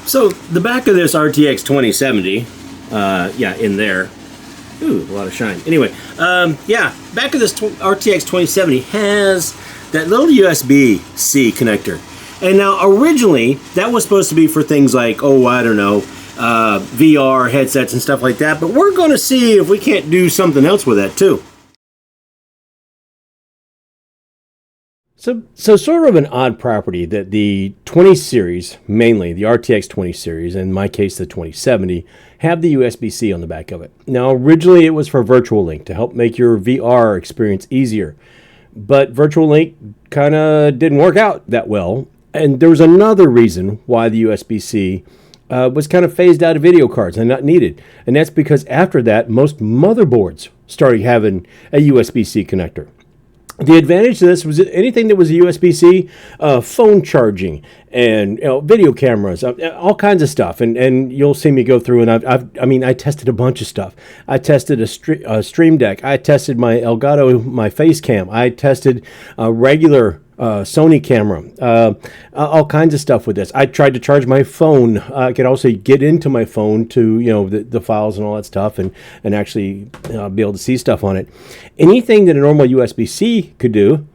So the back of this RTX 2070, yeah, in there. Ooh, a lot of shine. Anyway, yeah, back of this RTX 2070 has that little USB-C connector. And now originally that was supposed to be for things like, oh, I don't know, VR headsets and stuff like that. But we're going to see if we can't do something else with that too. So sort of an odd property that the 20 series, mainly the RTX 20 series, in my case the 2070, have the USB-C on the back of it. Now originally it was for Virtual Link to help make your VR experience easier, but Virtual Link kind of didn't work out that well. And there was another reason why the USB-C was kind of phased out of video cards and not needed. And that's because after that, most motherboards started having a USB-C connector. The advantage to this was anything that was a USB-C, phone charging, and video cameras, all kinds of stuff. And you'll see me go through, and I tested a bunch of stuff. I tested a Stream Deck. I tested my Elgato, my face cam. I tested a regular Sony camera, all kinds of stuff with this. I tried to charge my phone. I could also get into my phone to, the files and all that stuff and actually be able to see stuff on it. Anything that a normal USB-C could do,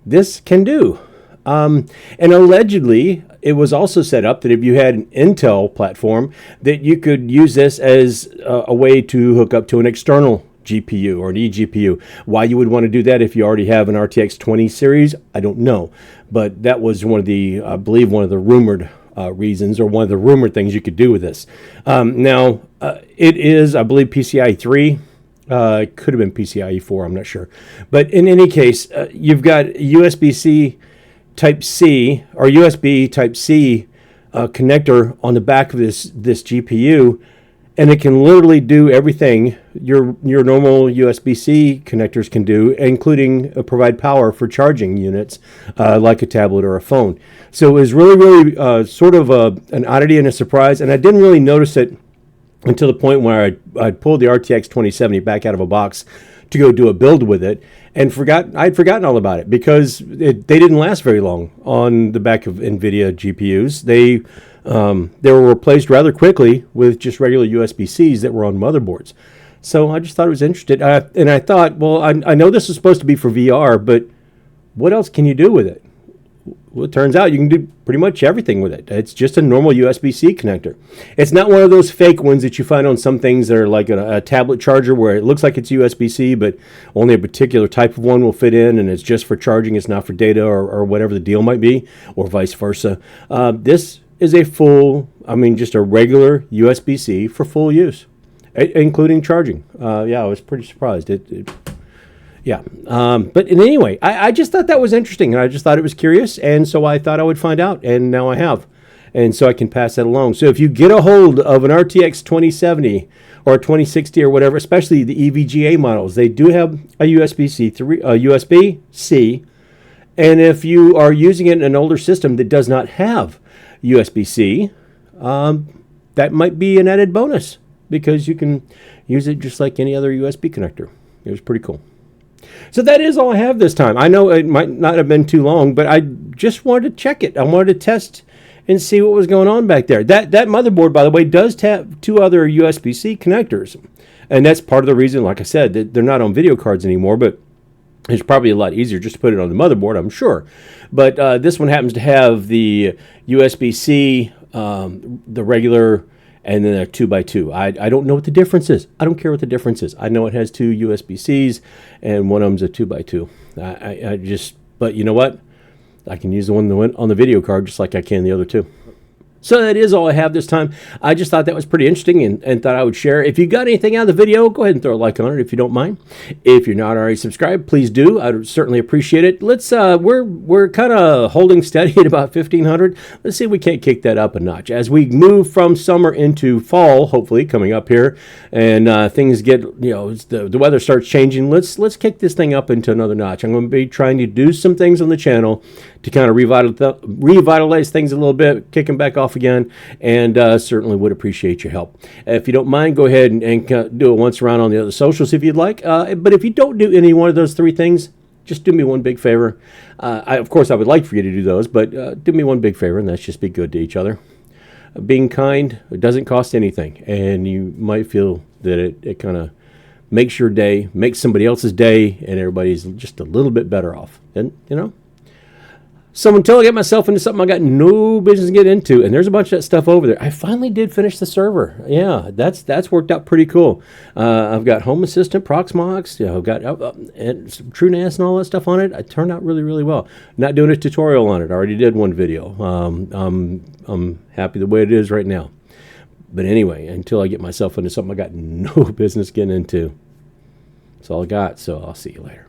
this can do. And allegedly, it was also set up that if you had an Intel platform, that you could use this as a way to hook up to an external GPU or an eGPU. Why you would want to do that if you already have an RTX 20 series, I don't know. But that was one of the, I believe, one of the rumored reasons, or one of the rumored things you could do with this. Now, it is, I believe, PCIe 3. It could have been PCIe 4, I'm not sure. But in any case, you've got USB-C Type-C or USB Type-C connector on the back of this GPU. And it can literally do everything your normal USB-C connectors can do, including provide power for charging units like a tablet or a phone. So it was really sort of an oddity and a surprise, and I didn't really notice it until the point where I'd pulled the RTX 2070 back out of a box to go do a build with it, and I'd forgotten all about it because they didn't last very long on the back of NVIDIA GPUs. They were replaced rather quickly with just regular USB-Cs that were on motherboards. So I just thought it was interesting. And I thought, well, I know this is supposed to be for VR, but what else can you do with it? Well, it turns out you can do pretty much everything with it. It's just a normal USB-C connector. It's not one of those fake ones that you find on some things that are like a tablet charger where it looks like it's USB-C, but only a particular type of one will fit in, and it's just for charging. It's not for data or whatever the deal might be, or vice versa. This is a full, just a regular USB-C for full use, including charging. Yeah, I was pretty surprised. Yeah. But anyway, I just thought that was interesting, and I just thought it was curious, and so I thought I would find out, and now I have. And so I can pass that along. So if you get a hold of an RTX 2070 or 2060 or whatever, especially the EVGA models, they do have a USB-C, and if you are using it in an older system that does not have USB-C, that might be an added bonus because you can use it just like any other USB connector. It was pretty cool. So that is all I have this time. I know it might not have been too long, but I just wanted to check it. I wanted to test and see what was going on back there. That motherboard, by the way, does have two other USB-C connectors. And that's part of the reason, like I said, that they're not on video cards anymore, but it's probably a lot easier just to put it on the motherboard, I'm sure. But this one happens to have the USB-C, the regular, and then a 2x2. I don't know what the difference is. I don't care what the difference is. I know it has two USB-Cs, and one of them's a 2x2. But you know what? I can use the one on the video card just like I can the other two. So that is all I have this time. I just thought that was pretty interesting and thought I would share. If you got anything out of the video, go ahead and throw a like on it if you don't mind. If you're not already subscribed, please do. I'd certainly appreciate it. Let's we're kind of holding steady at about 1,500. Let's see if we can't kick that up a notch as we move from summer into fall, hopefully coming up here, and things get the weather starts changing. Let's kick this thing up into another notch. I'm going to be trying to do some things on the channel to kind of revitalize things a little bit, kick them back off again, and certainly would appreciate your help. If you don't mind, go ahead and do it once around on the other socials if you'd like. But if you don't do any one of those three things, just do me one big favor. Of course, I would like for you to do those, but do me one big favor, and that's just be good to each other. being kind, it doesn't cost anything, and you might feel that it kind of makes your day, makes somebody else's day, and everybody's just a little bit better off. And, you know, so until I get myself into something I got no business to get into, and there's a bunch of that stuff over there. I finally did finish the server. Yeah, that's worked out pretty cool. I've got Home Assistant, Proxmox, I've got and some TrueNAS and all that stuff on it. It turned out really, really well. Not doing a tutorial on it. I already did one video. I'm happy the way it is right now. But anyway, until I get myself into something I got no business getting into. That's all I got, so I'll see you later.